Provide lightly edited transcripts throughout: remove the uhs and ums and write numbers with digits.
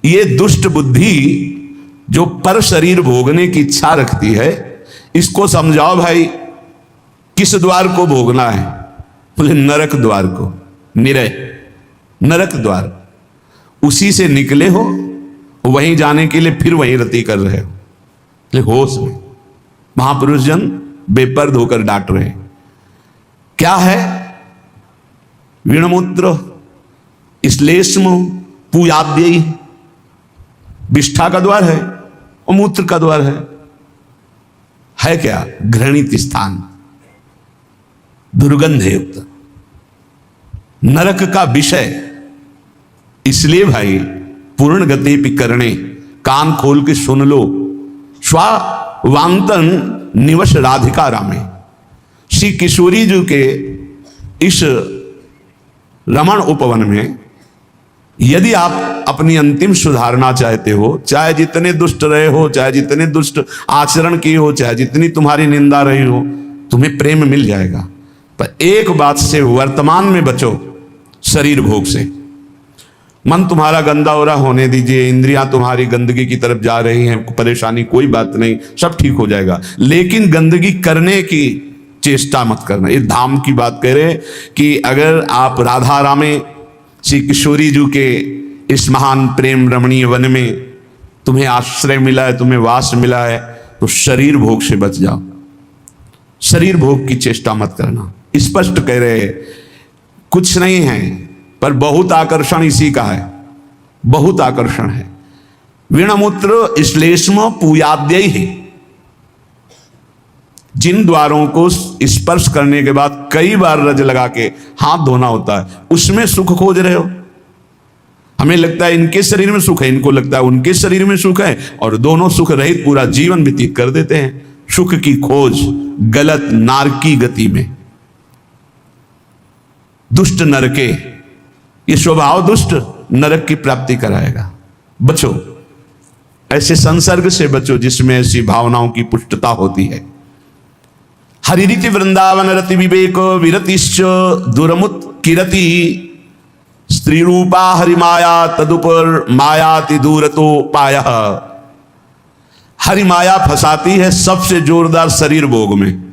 ये दुष्ट बुद्धि जो पर शरीर भोगने की इच्छा रखती है, इसको समझाओ भाई किस द्वार को भोगना है। बोले नरक द्वार को, निरय नरक द्वार, उसी से निकले हो, वहीं जाने के लिए फिर वहीं रति कर रहे हो। होश में महापुरुष जन बेपर्द होकर डांट रहे हैं। क्या है? वीणमूत्र श्लेष्म पूयाद्यई, विष्ठा का द्वार है और मूत्र का द्वार है क्या? घृणित स्थान, दुर्गंध युक्त, नरक का विषय। इसलिए भाई पूर्ण गति करणे, कान खोल के सुन लो। स्वावांतन निवश राधिका रामे, श्री किशोरी जी के इस रमण उपवन में यदि आप अपनी अंतिम सुधारना चाहते हो, चाहे जितने दुष्ट रहे हो, चाहे जितने दुष्ट आचरण किए हो, चाहे जितनी तुम्हारी निंदा रही हो, तुम्हें प्रेम मिल जाएगा। पर एक बात से वर्तमान में बचो, शरीर भोग से। मन तुम्हारा गंदा हो रहा होने दीजिए, इंद्रियां तुम्हारी गंदगी की तरफ जा रही हैं, परेशानी कोई बात नहीं, सब ठीक हो जाएगा। लेकिन गंदगी करने की चेष्टा मत करना। ये धाम की बात कह रहे कि अगर आप राधा रामे श्री किशोरी जी के इस महान प्रेम रमणीय वन में तुम्हें आश्रय मिला है, तुम्हें वास मिला है, तो शरीर भोग से बच जाओ, शरीर भोग की चेष्टा मत करना। स्पष्ट कह रहे कुछ नहीं है, पर बहुत आकर्षण इसी का है, बहुत आकर्षण है। वीणमूत्र श्लेष्म पूयाद्य ही, जिन द्वारों को स्पर्श करने के बाद कई बार रज लगा के हाथ धोना होता है, उसमें सुख खोज रहे हो। हमें लगता है इनके शरीर में सुख है, इनको लगता है उनके शरीर में सुख है, और दोनों सुख रहित पूरा जीवन व्यतीत कर देते हैं। सुख की खोज गलत नारकी गति में, दुष्ट नरके, ये स्वभाव दुष्ट नरक की प्राप्ति कराएगा। बचो, ऐसे संसर्ग से बचो जिसमें ऐसी भावनाओं की पुष्टता होती है। हरिरीति वृंदावन रति विवेक विरतिश्च दुरमुत किरति, स्त्री रूपा हरिमाया तदुपर मायाति दूरतो पाया। हरिमाया फंसाती है सबसे जोरदार शरीर भोग में,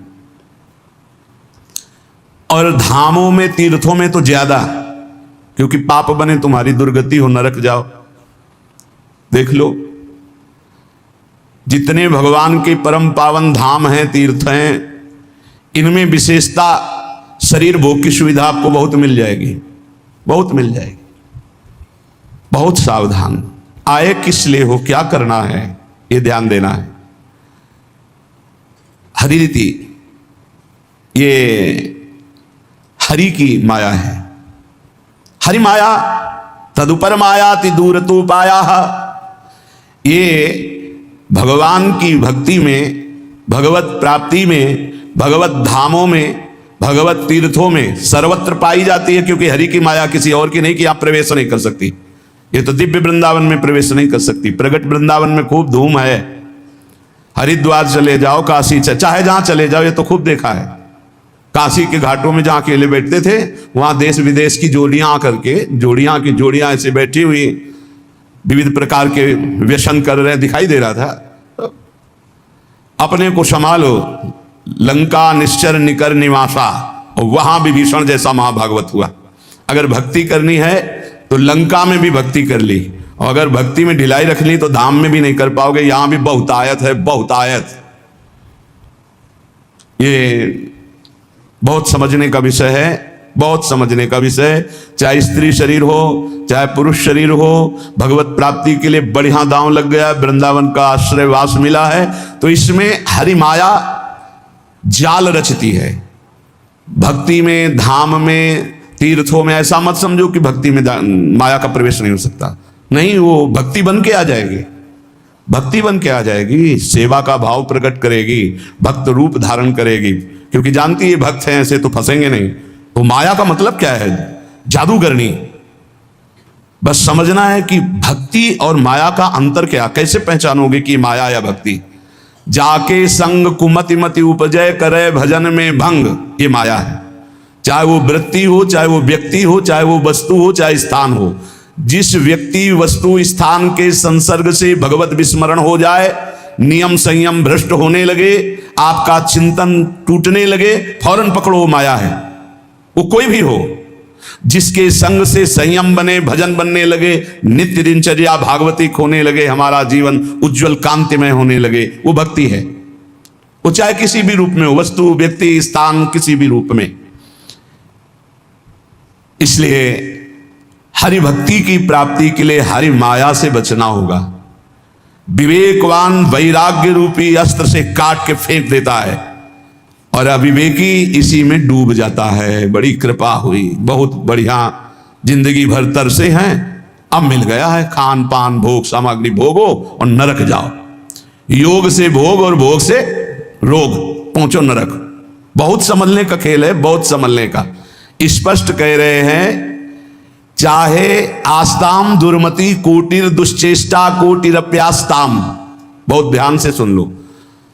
और धामों में तीर्थों में तो ज्यादा, क्योंकि पाप बने तुम्हारी दुर्गति हो, नरक जाओ। देख लो, जितने भगवान के परम पावन धाम हैं, तीर्थ हैं, इनमें विशेषता शरीर भोग की सुविधा आपको बहुत मिल जाएगी, बहुत मिल जाएगी। बहुत सावधान, आए किस लिए हो, क्या करना है, ये ध्यान देना है। हरिरीति ये हरि की माया है। हरि माया तदुपर मायाति दूरतो पाया। ये भगवान की भक्ति में, भगवत प्राप्ति में, भगवत धामों में, भगवत तीर्थों में सर्वत्र पाई जाती है, क्योंकि हरि की माया किसी और की नहीं कि आप प्रवेश नहीं कर सकती। ये तो दिव्य वृंदावन में प्रवेश नहीं कर सकती। प्रगट वृंदावन में खूब धूम है, हरिद्वार चले जाओ, काशी चाहे जहां चले जाओ, ये तो खूब देखा है। काशी के घाटों में जहां अकेले बैठते थे, वहां देश विदेश की जोड़ियां आकर के, जोड़ियां की जोड़ियां ऐसे बैठी हुई विविध प्रकार के व्यसन कर रहे दिखाई दे रहा था। अपने को संभालो, लंका निश्चर निकर निवासा, और वहां भी भीषण जैसा महाभागवत हुआ। अगर भक्ति करनी है तो लंका में भी भक्ति कर ली, और अगर भक्ति में ढिलाई रख ली तो धाम में भी नहीं कर पाओगे। यहां भी बहुतायत है, बहुतायत। ये बहुत समझने का विषय है, बहुत समझने का विषय। चाहे स्त्री शरीर हो, चाहे पुरुष शरीर हो, भगवत प्राप्ति के लिए बढ़िया दांव लग गया, वृंदावन का आश्रयवास मिला है, तो इसमें हरि माया जाल रचती है। भक्ति में, धाम में, तीर्थों में ऐसा मत समझो कि भक्ति में माया का प्रवेश नहीं हो सकता। नहीं, वो भक्ति बन के आ जाएगी, भक्ति बन के आ जाएगी, सेवा का भाव प्रकट करेगी, भक्त रूप धारण करेगी, क्योंकि जानती है भक्त हैं ऐसे तो फंसेंगे नहीं। तो माया का मतलब क्या है? जादूगरनी। बस समझना है कि भक्ति और माया का अंतर क्या, कैसे पहचानोगे कि माया या भक्ति। जाके संग कुमति मति उपजय करे भजन में भंग, ये माया है। चाहे वो वृत्ति हो, चाहे वो व्यक्ति हो, चाहे वो वस्तु हो, चाहे स्थान हो, जिस व्यक्ति वस्तु स्थान के संसर्ग से भगवत विस्मरण हो जाए, नियम संयम भ्रष्ट होने लगे, आपका चिंतन टूटने लगे, फौरन पकड़ो वो माया है। वो कोई भी हो, जिसके संग से संयम बने, भजन बनने लगे, नित्य दिनचर्या भागवतिक होने लगे, हमारा जीवन उज्जवल कांतिमय होने लगे, वो भक्ति है। वो चाहे किसी भी रूप में हो, वस्तु व्यक्ति स्थान किसी भी रूप में। इसलिए हरि भक्ति की प्राप्ति के लिए हरि माया से बचना होगा। विवेकवान वैराग्य रूपी अस्त्र से काट के फेंक देता है और अविवेकी इसी में डूब जाता है। बड़ी कृपा हुई, बहुत बढ़िया, जिंदगी भर तरसे हैं, अब मिल गया है खान पान भोग सामग्री, भोगो और नरक जाओ। योग से भोग और भोग से रोग, पहुंचो नरक। बहुत समझने का खेल है, बहुत समझने का। स्पष्ट कह रहे हैं, चाहे आस्ताम दुर्मति कोटिर दुश्चेष्टा कोटिरप्यास्ताम। बहुत ध्यान से सुन लो।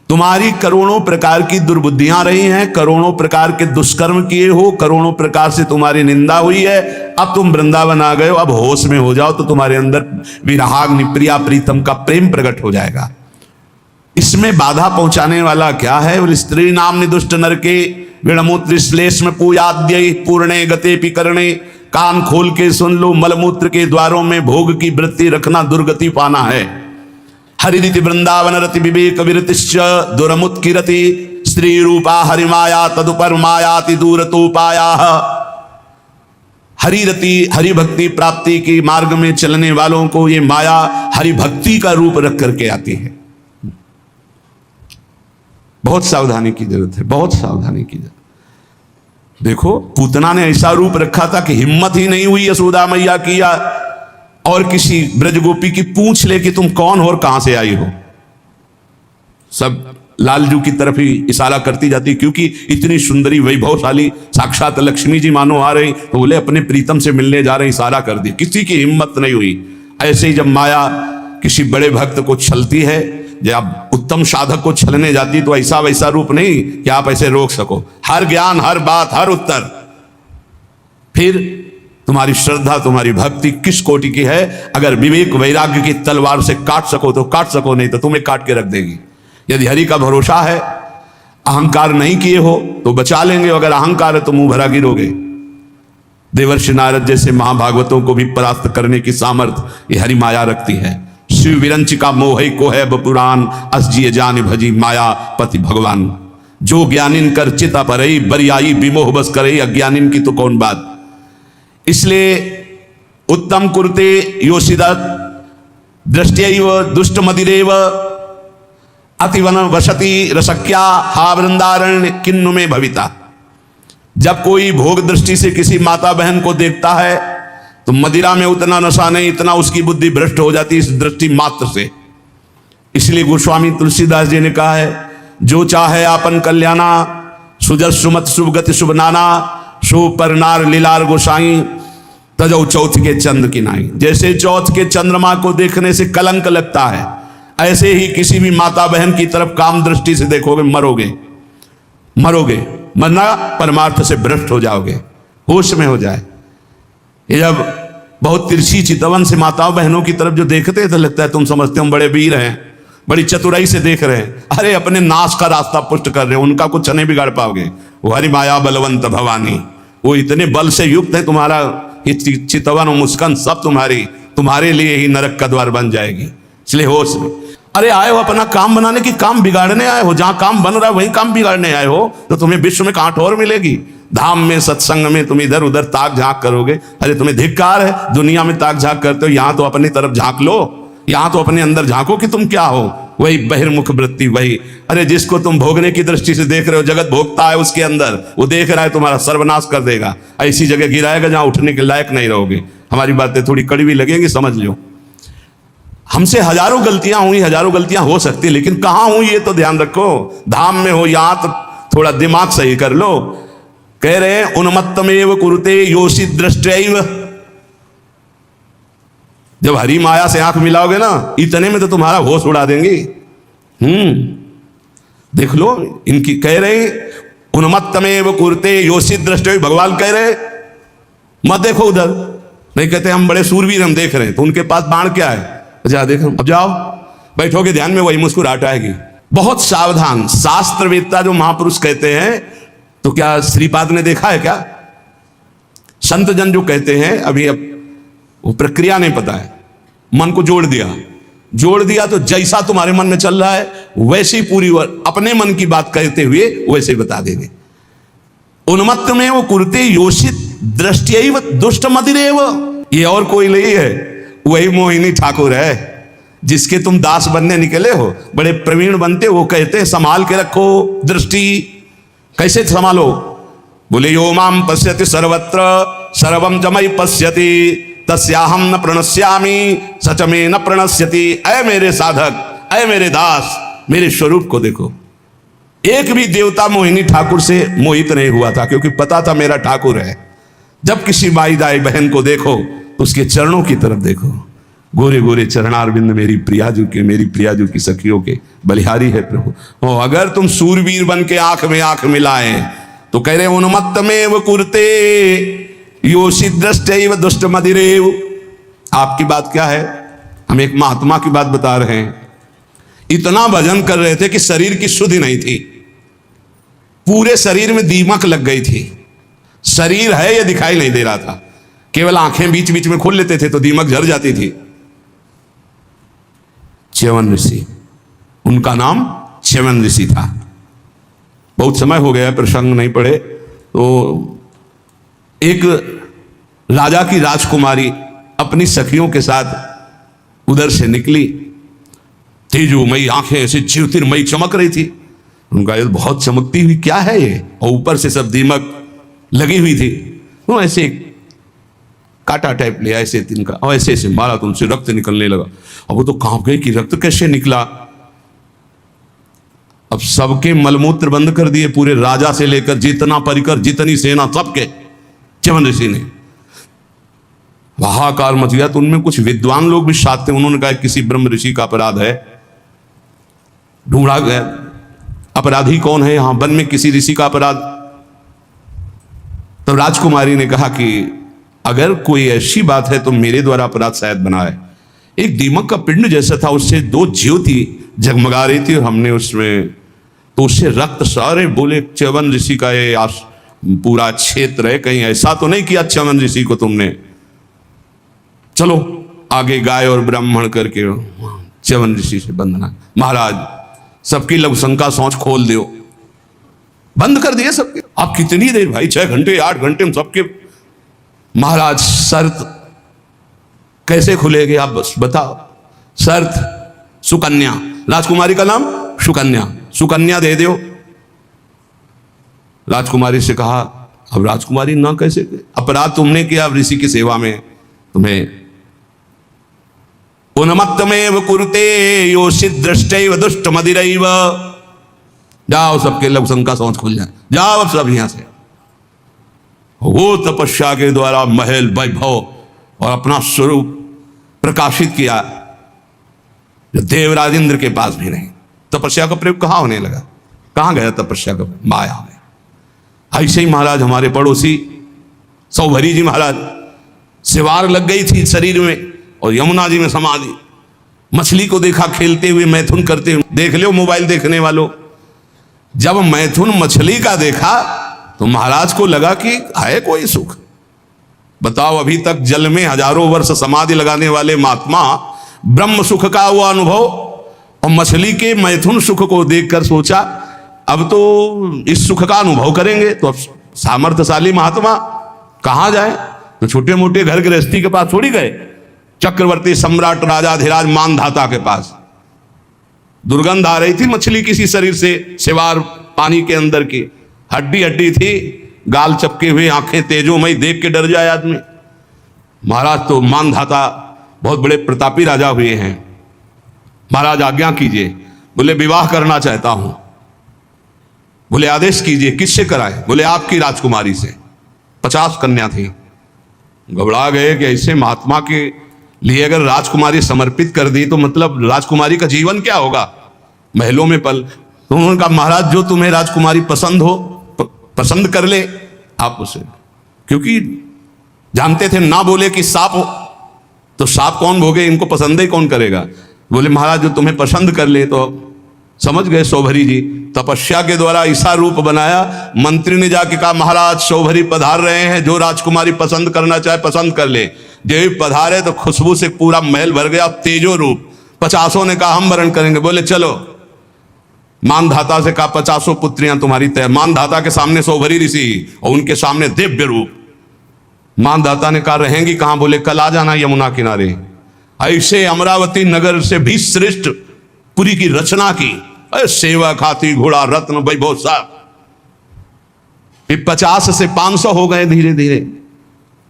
तुम्हारी करोड़ों प्रकार की दुर्बुद्धियां रही हैं, करोड़ों प्रकार के दुष्कर्म किए हो, करोड़ों प्रकार से तुम्हारी निंदा हुई है। अब तुम वृंदावन आ गए हो, अब होश में हो जाओ तो तुम्हारे अंदर विराग प्रिया प्रीतम का प्रेम प्रकट हो जाएगा। इसमें बाधा पहुंचाने वाला क्या है? बोले स्त्री नाम निदुष्ट नर के विणमूत्र श्लेष्म पूजाद्य पूर्णे गते पिकरणे। कान खोल के सुन लो, मलमूत्र के द्वारों में भोग की वृत्ति रखना दुर्गति पाना है। हरिति वृंदावन रति विवेक विरतिश्च दुरमुत्किरति स्त्री रूपा हरिमाया तदुपर मायाति दूरतोपाया। हरिरति हरि भक्ति प्राप्ति के मार्ग में चलने वालों को ये माया हरि भक्ति का रूप रख करके आती है। बहुत सावधानी की जरूरत है, बहुत सावधानी की जरूरत। देखो, पूतना ने ऐसा रूप रखा था कि हिम्मत ही नहीं हुई यशोदा मैया की या और किसी ब्रजगोपी की पूछ ले कि तुम कौन हो और कहां से आई हो। सब लालजू की तरफ ही इशारा करती जाती, क्योंकि इतनी सुंदरी वैभवशाली साक्षात लक्ष्मी जी मानो आ रही, तो बोले अपने प्रीतम से मिलने जा रहे, इशारा कर दी। किसी की हिम्मत नहीं हुई। ऐसे ही जब माया किसी बड़े भक्त को छलती है, जब उत्तम साधक को छलने जाती, तो ऐसा वैसा रूप नहीं कि आप ऐसे रोक सको। हर ज्ञान, हर बात, हर उत्तर। फिर तुम्हारी श्रद्धा, तुम्हारी भक्ति किस कोटि की है? अगर विवेक वैराग्य की तलवार से काट सको तो काट सको, नहीं तो तुम्हें काट के रख देगी। यदि हरि का भरोसा है, अहंकार नहीं किए हो तो बचा लेंगे, अगर अहंकार है तो मुंह भरा गिरोगे। देवर्षि नारद जैसे महाभागवतों को भी परास्त करने की सामर्थ्य ये हरि माया रखती है। शिव विरंचिका मोह को है बपुरान असजिय जान भजी माया पति भगवान। जो ज्ञानिन कर चिता परई बरियाई विमोह बस करई, अज्ञानिन की तो कौन बात। इसलिए उत्तम कुरुते योषिदा दृष्टैव दुष्ट मदिरेव अतिवन वसति रसक्या हा वृंदारण्य किन्नु में भविता। जब कोई भोग दृष्टि से किसी माता बहन को देखता है तो मदिरा में उतना नशा नहीं, इतना उसकी बुद्धि भ्रष्ट हो जाती इस दृष्टि मात्र से। इसलिए गोस्वामी तुलसीदास जी ने कहा है, जो चाहे आपन कल्याणा सुजस सुमत शुभ गति शुभ नाना शो पर नार लीलार गोसाई तजो चौथ के चंद्र की नाई। जैसे चौथ के चंद्रमा को देखने से कलंक लगता है, ऐसे ही किसी भी माता बहन की तरफ काम दृष्टि से देखोगे मरोगे। मरोगे मरना परमार्थ से भ्रष्ट हो जाओगे, होश में हो जाए। ये जब बहुत तिरछी चितवन से माताओं बहनों की तरफ जो देखते हैं तो लगता है तुम समझते हो हम बड़े वीर हैं, बड़ी चतुराई से देख रहे हैं। अरे अपने नाश का रास्ता पुष्ट कर रहे हो, उनका कुछ नहीं बिगाड़ पाओगे। वो हरि माया बलवंत भवानी, वो इतने बल से युक्त है, तुम्हारा चितवन और मुस्कान सब तुम्हारे लिए ही नरक का द्वार बन जाएगी। इसलिए होश में। अरे आए हो अपना काम बनाने की, काम बिगाड़ने आए हो? जहां काम बन रहा है वहीं काम बिगाड़ने आए हो तो तुम्हें विश्व में कहां ठोर मिलेगी? धाम में सत्संग में तुम इधर उधर ताक झांक करोगे। अरे तुम्हें धिक्कार है, दुनिया में ताक झांक करते हो, यहां तो अपनी तरफ झांक लो, यहां तो अपने अंदर झांको कि तुम क्या हो। वही बहिर्मुख वृत्ति, वही। अरे जिसको तुम भोगने की दृष्टि से देख रहे हो, जगत भोगता है उसके अंदर, वो देख रहा है तुम्हारा सर्वनाश कर देगा, ऐसी जगह गिराएगा जहां उठने के लायक नहीं रहोगे। हमारी बातें थोड़ी कड़वी लगेंगी, समझ लो। हमसे हजारों गलतियां हुई, हजारों गलतियां हो सकती, लेकिन कहां हुई ये तो ध्यान रखो। धाम में हो, यहां तो थोड़ा दिमाग सही कर लो। कह रहे हैं उन्मत्तमेव कुरुते योषि दृष्टैव। जब हरि माया से आंख मिलाओगे ना, इतने में तो तुम्हारा होश उड़ा देंगे। देख लो, इनकी कह रहे उन्मत्तमेव कुरुते योषि दृष्टैव। भगवान कह रहे मत देखो उधर, नहीं कहते हम बड़े सूरवीर हम देख रहे हैं, तो उनके पास बाण क्या है, जा देख, अब जाओ बैठोगे ध्यान में, वही मुस्कुराहट आएगी। बहुत सावधान। शास्त्रवेत्ता जो महापुरुष कहते हैं, तो क्या श्रीपाद ने देखा है क्या? संत जन जो कहते हैं, अभी अब वो प्रक्रिया नहीं पता है, मन को जोड़ दिया तो जैसा तुम्हारे मन में चल रहा है वैसे ही पूरी अपने मन की बात कहते हुए वैसे ही बता देंगे। उन्मत्त में वो कुरते योषित दृष्टि दुष्ट मदिरेव, ये और कोई नहीं है, वही मोहिनी ठाकुर है जिसके तुम दास बनने निकले हो। बड़े प्रवीण बनते वो कहते हैं संभाल के रखो दृष्टि। कैसे संभालो? बोले यो माम पश्यति सर्वत्र सर्वम जमई पश्यति तस्याहम न प्रणश्यामि सच में न प्रणश्यति। ऐ मेरे साधक, ऐ मेरे दास, मेरे स्वरूप को देखो। एक भी देवता मोहिनी ठाकुर से मोहित नहीं हुआ था, क्योंकि पता था मेरा ठाकुर है। जब किसी माई दाई बहन को देखो तो उसके चरणों की तरफ देखो। गोरे गोरे चरणारविंद मेरी प्रियाजू के, मेरी प्रियाजू की सखियों के बलिहारी है प्रभु। ओ अगर तुम सूरवीर बन के आंख में आंख मिलाए तो कह रहे उन्मत्त में वो कुरते योषित दृष्टैव दुष्ट मदिरेव। आपकी बात क्या है? हम एक महात्मा की बात बता रहे हैं। इतना भजन कर रहे थे कि शरीर की शुद्धि नहीं थी, पूरे शरीर में दीमक लग गई थी। शरीर है ये दिखाई नहीं दे रहा था, केवल आंखें बीच बीच में खोल लेते थे तो दीमक झड़ जाती थी। च्यवन ऋषि, उनका नाम च्यवन ऋषि था। बहुत समय हो गया, प्रसंग नहीं पढ़े। तो एक राजा की राजकुमारी अपनी सखियों के साथ उधर से निकली, तेजोमयी आंखें ऐसे ज्योतिर्मयी चमक रही थी। उनका ये बहुत चमकती हुई क्या है ये, और ऊपर से सब दीमक लगी हुई थी। वो ऐसे कांटा टाइप लिया ऐसे तिनका, और ऐसे ऐसे मारा तो उनसे रक्त निकलने लगा। अब वो तो कांप गई कि रक्त कैसे निकला। अब सबके मलमूत्र बंद कर दिए, पूरे राजा से लेकर जितना परिकर जितनी सेना सबके। च्यवन ऋषि ने हाहाकार मच गया। तो उनमें कुछ विद्वान लोग भी साथ थे। उन्होंने कहा किसी ब्रह्म ऋषि का अपराध है, ढूंढा गया। अपराधी कौन है यहां? वन में किसी ऋषि का अपराध। तो राजकुमारी ने कहा कि अगर कोई ऐसी बात है तो मेरे द्वारा अपराध शायद बना है। एक दीमक का पिंड जैसा था, उससे दो ज्योति जगमगा रही थी और हमने उसमें, तो उससे रक्त सारे। बोले च्यवन ऋषि का ये पूरा क्षेत्र है, कहीं ऐसा तो नहीं किया च्यवन ऋषि को तुमने? चलो आगे गाय और ब्राह्मण करके च्यवन ऋषि से बंधना। महाराज सबकी लघुशंका सोच खोल दियो, बंद कर दिए सबके। आप कितनी देर भाई? 6 घंटे 8 घंटे में सबके। महाराज शर्त कैसे खुलेगी आप बस बताओ। शर्त सुकन्या, राजकुमारी का नाम सुकन्या, सुकन्या दे दो। राजकुमारी से कहा, अब राजकुमारी ना कैसे? अपराध तुमने किया ऋषि की सेवा में, तुम्हें उन्मत्तमेव कुरुते योषित दृष्टैव दुष्ट मदिरैव। जाओ सबके लघुशंका सोच खुल जाए, जाओ अब सब यहां से। वो तपस्या के द्वारा महल वैभव और अपना स्वरूप प्रकाशित किया जो देवराज इंद्र के पास भी नहीं। तपस्या का प्रयोग कहां होने लगा? कहां गया तपस्या का? माया में। ऐसे ही महाराज हमारे पड़ोसी सौभरी जी महाराज, सिवार लग गई थी शरीर में और यमुना जी में समाधि। मछली को देखा खेलते हुए, मैथुन करते हुए। देख लो मोबाइल देखने वालों, जब मैथुन मछली का देखा तो महाराज को लगा कि है कोई सुख। बताओ, अभी तक जल में हजारों वर्ष समाधि लगाने वाले महात्मा ब्रह्म सुख का हुआ अनुभव, और मछली के मैथुन सुख को देखकर सोचा अब तो इस सुख का अनुभव करेंगे। तो अब सामर्थ्यशाली महात्मा कहां जाए? तो छोटे मोटे घर गृहस्थी के पास थोड़ी गए, चक्रवर्ती सम्राट राजाधिराज मानधाता के पास। दुर्गंध आ रही थी मछली किसी शरीर से, सिवार पानी के अंदर की, हड्डी हड्डी थी, गाल चपके हुए, आंखें तेजोमयी, देख के डर जाए आदमी। महाराज तो मानधाता बहुत बड़े प्रतापी राजा हुए हैं। महाराज आज्ञा कीजिए। बोले विवाह करना चाहता हूं। बोले आदेश कीजिए, किससे कराए? बोले आपकी राजकुमारी से। 50 कन्या थी। घबरा गए कि ऐसे महात्मा के लिए अगर राजकुमारी समर्पित कर दी तो मतलब राजकुमारी का जीवन क्या होगा? महलों में पल। तो उन्होंने कहा महाराज जो तुम्हें राजकुमारी पसंद हो पसंद कर ले आप उसे, क्योंकि जानते थे ना बोले कि सांप तो सांप कौन भोगे, इनको पसंद ही कौन करेगा। बोले महाराज जो तुम्हें पसंद कर ले, तो समझ गए सौभरी जी तपस्या के द्वारा ऐसा रूप बनाया। मंत्री ने जाके कहा महाराज सौभरी पधार रहे हैं, जो राजकुमारी पसंद करना चाहे पसंद कर ले। देवी पधारे तो खुशबू से पूरा महल भर गया, तेजो रूप। 50 ने कहा हम वरण करेंगे। बोले चलो। मानधाता से कहा 50 पुत्रियां तुम्हारी तय। मानधाता के सामने सौभरी ऋषि और उनके सामने दिव्य रूप। मानधाता ने कहा रहेंगी कहां? बोले कल आ जाना यमुना किनारे। ऐसे अमरावती नगर से भी श्रेष्ठ पुरी की रचना की। सेवा खाती घोड़ा रत्न वैभव सब। 50 से 500 हो गए धीरे धीरे।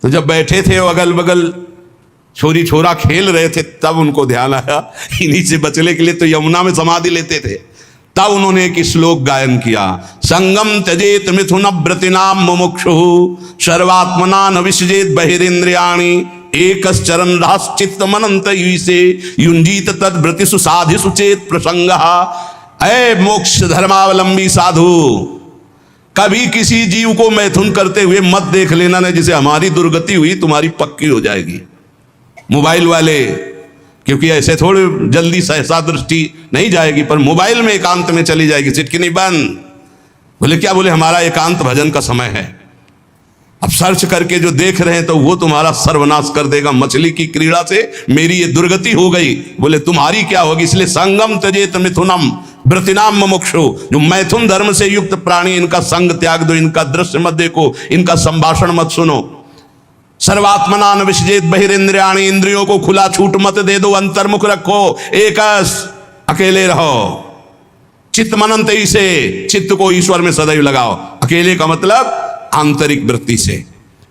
तो जब बैठे थे अगल बगल छोरी छोरा खेल रहे थे, तब उनको ध्यान आया इन्हीं से बचने के लिए तो यमुना में समाधि लेते थे। तब उन्होंने एक श्लोक गायन किया, संगम त्यजेत मिथुन व्रतिनाम मुमुक्षु सर्वात्मना न विसजेत बहिरेन्द्रियाणि एकश्चरण राश्चित्त मनंत से युंजीत तद व्रतिषु साधिषु चेत प्रसंग। ऐ मोक्ष धर्मावलंबी साधु, कभी किसी जीव को मैथुन करते हुए मत देख लेना ना, जिसे हमारी दुर्गति हुई तुम्हारी पक्की हो जाएगी। मोबाइल वाले, क्योंकि ऐसे थोड़ी जल्दी सहसा दृष्टि नहीं जाएगी, पर मोबाइल में एकांत में चली जाएगी, चिटकिनी बंद। बोले क्या? बोले हमारा एकांत भजन का समय है। अब सर्च करके जो देख रहे हैं तो वो तुम्हारा सर्वनाश कर देगा। मछली की क्रीड़ा से मेरी ये दुर्गति हो गई। बोले तुम्हारी क्या होगी? इसलिए संगम त्यजेत मिथुनम व्रतिनाम मुमुक्षु, जो मैथुन धर्म से युक्त प्राणी, इनका संग त्याग दो, इनका दृश्य मत देखो, इनका संभाषण मत सुनो। सर्वात्मना न विसजेत बहिरेन्द्रियाणि, इंद्रियों को खुला छूट मत दे दो, अंतर्मुख रखो, एकस अकेले रहो। चित्त मनंत से, चित्त को ईश्वर में सदैव लगाओ। अकेले का मतलब आंतरिक वृत्ति से।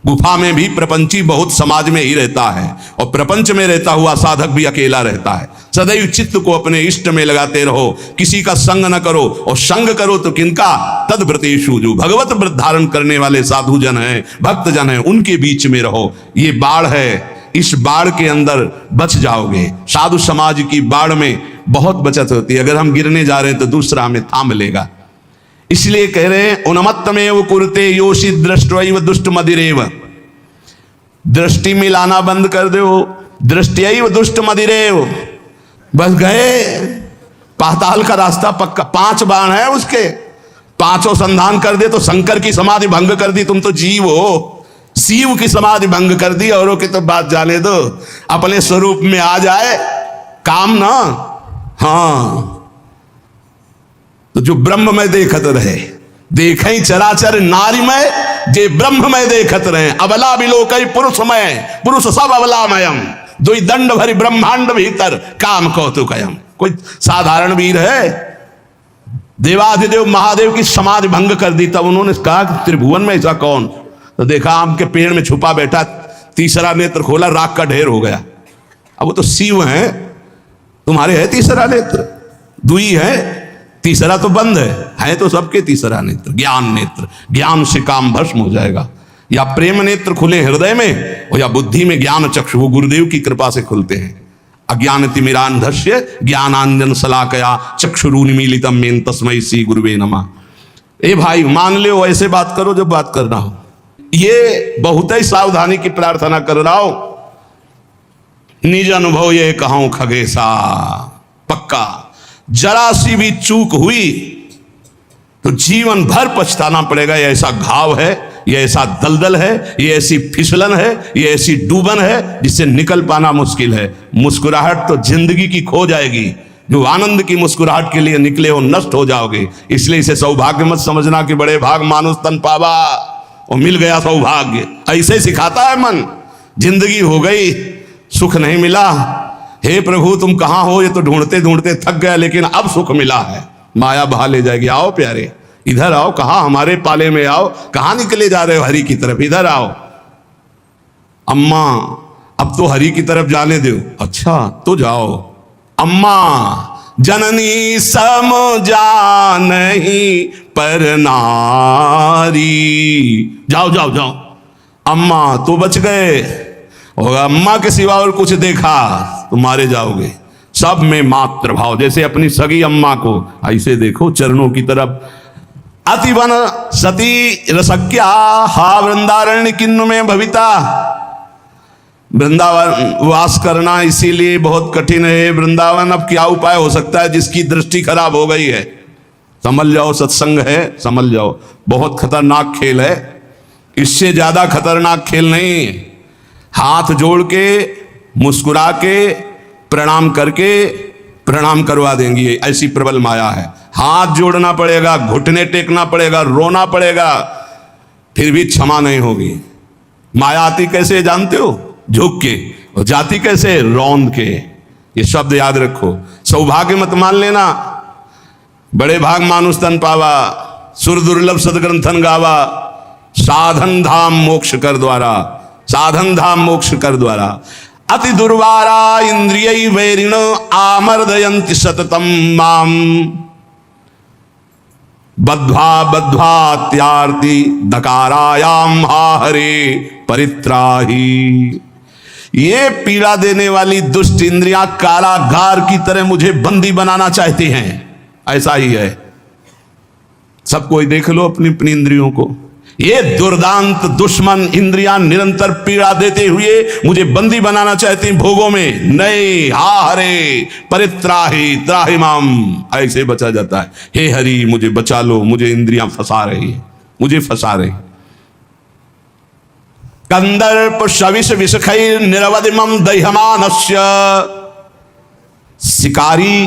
गुफा में भी प्रपंची बहुत समाज में ही रहता है, और प्रपंच में रहता हुआ साधक भी अकेला रहता है। सदैव चित्त को अपने इष्ट में लगाते रहो, किसी का संग न करो, और संग करो तो किनका? तद्व्रतेषु, जो भगवत व्रत धारण करने वाले साधु जन हैं, भक्त जन हैं, उनके बीच में रहो। ये बाढ़ है, इस बाढ़ के अंदर बच जाओगे। साधु समाज की बाढ़ में बहुत बचत होती है। अगर हम गिरने जा रहे हैं तो दूसरा हमें थाम लेगा। इसलिए कह रहे हैं उन्मत्तमेव कुरुते योषि दृष्टैव दुष्ट मदिरेव। दृष्टि मिलाना बंद कर दो, दृष्टैव दुष्ट मदिरेव। बस गए, पाताल का रास्ता पक्का। 5 बाण है उसके, 5 संधान कर दे तो शंकर की समाधि भंग कर दी। तुम तो जीव हो, शिव की समाधि भंग कर दी। औरों की तो बात जाने दो, अपने स्वरूप में आ जाए काम ना। हाँ, तो जो ब्रह्म में देखत रहे, देखें चराचर नारीमय, जे ब्रह्म में देखत रहे। अबला बिलोकई पुरुषमय, पुरुष सब अबलामयम, दो दंड भरी ब्रह्मांड भीतर काम कौतुकयम। कोई साधारण वीर है? देवाधिदेव महादेव की समाधि भंग कर दी। तब उन्होंने कहा कि त्रिभुवन में ऐसा कौन? तो देखा आम के पेड़ में छुपा बैठा, तीसरा नेत्र खोला, राख का ढेर हो गया। अब वो तो शिव है, तुम्हारे है तीसरा नेत्र? दुई है, तीसरा तो बंद है तो सबके तीसरा नेत्र ज्ञान नेत्र। ज्ञान से काम भस्म हो जाएगा। या प्रेम नेत्र खुले हृदय में, और या बुद्धि में ज्ञान चक्षु, वो गुरुदेव की कृपा से खुलते हैं। अज्ञानतिमिरान्धस्य ज्ञानांजन शलाकया चक्षुरुन्मीलितम मेन तस्मै श्री गुरुवे नमः। ए भाई मान लो, ऐसे बात करो जब बात करना हो। ये बहुत ही सावधानी की प्रार्थना कर रहा हूं। निज अनुभव ये कहूं खगेशा, पक्का जरा सी भी चूक हुई तो जीवन भर पछताना पड़ेगा। ये ऐसा घाव है, ये ऐसा दलदल है, ये ऐसी फिसलन है, ये ऐसी डूबन है जिससे निकल पाना मुश्किल है। मुस्कुराहट तो जिंदगी की खो जाएगी। जो आनंद की मुस्कुराहट के लिए निकले हो नष्ट हो जाओगे। इसलिए इसे सौभाग्य मत समझना कि बड़े भाग मानुष तन पावा और मिल गया सौभाग्य। ऐसे सिखाता है मन। जिंदगी हो गई, सुख नहीं मिला, हे प्रभु तुम कहां हो? ये तो ढूंढते ढूंढते थक गया, लेकिन अब सुख मिला है। माया बहा ले जाएगी। आओ प्यारे, इधर आओ। कहां? हमारे पाले में आओ। कहां निकले जा रहे हो? हरि की तरफ। इधर आओ। अम्मा अब तो हरि की तरफ जाने दो। अच्छा तो जाओ। अम्मा जननी सम जानहि पर नारी। जाओ जाओ जाओ। अम्मा तो बच गए, और अम्मा के सिवा और कुछ देखा तो मारे जाओगे। सब में मात्र भाव, जैसे अपनी सगी अम्मा को ऐसे देखो चरणों की तरफ। अतिवन सती रसक्या हा वृंदारण्य किन्नु में भविता। वृंदावन वास करना इसीलिए बहुत कठिन है। वृंदावन अब क्या उपाय हो सकता है जिसकी दृष्टि खराब हो गई है? समझ जाओ, सत्संग है, समझ जाओ, बहुत खतरनाक खेल है। इससे ज्यादा खतरनाक खेल नहीं। हाथ जोड़ के मुस्कुरा के प्रणाम करके प्रणाम करवा देंगी, ऐसी प्रबल माया है। हाथ जोड़ना पड़ेगा, घुटने टेकना पड़ेगा, रोना पड़ेगा, फिर भी क्षमा नहीं होगी। माया आती कैसे जानते हो? झुक के, और जाती कैसे? रौंद के। ये शब्द याद रखो। सौभाग्य मत मान लेना। बड़े भाग मानुष तन पावा, सुर दुर्लभ सदग्रंथन गावा, साधन धाम मोक्ष कर द्वारा, साधन धाम मोक्ष कर द्वारा। अति दुर्वारा इंद्रिय वैरिण आमर्दयंति सततम माम बद्ध्वा बद्ध्वा त्यार्ति दकारायाम हा हरे परित्राही। ये पीड़ा देने वाली दुष्ट इंद्रियां कारागार की तरह मुझे बंदी बनाना चाहती हैं। ऐसा ही है। सब कोई देख लो अपनी अपनी इंद्रियों को। ये दुर्दांत दुश्मन इंद्रियां निरंतर पीड़ा देते हुए मुझे बंदी बनाना चाहती भोगों में। नहीं, हा हरे परित्राही त्राहि माम, ऐसे बचा जाता है। हे हरि मुझे बचा लो, मुझे इंद्रियां फंसा रही है, मुझे फंसा रही। कंदर्प शविष विषखैर निरवधिमम दह्यमानस्य। शिकारी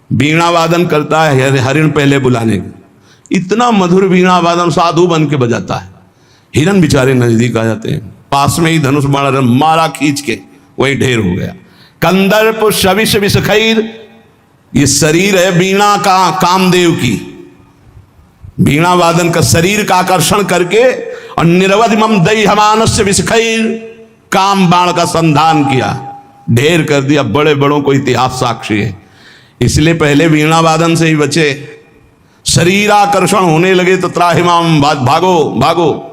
वीणा वादन करता है हरिण पहले बुलाने का। इतना मधुर वीणा वादन साधु बन के बजाता है। हिरन बेचारे नजदीक आ जाते हैं, पास में ही धनुष बाण मारा खींच के, वही ढेर हो गया। कंदर्प शविष विषखैर, ये शरीर है वीणा का, कामदेव की वीणा वादन का शरीर का आकर्षण करके, और निरवधिमम दह्यमानस्य विषखैर, काम बाण का संधान किया, ढेर कर दिया। बड़े बड़ों को इतिहास साक्षी है। इसलिए पहले वीणा वादन से ही बचे। शरीर आकर्षण होने लगे तो त्राहिमाम, भागो भागो।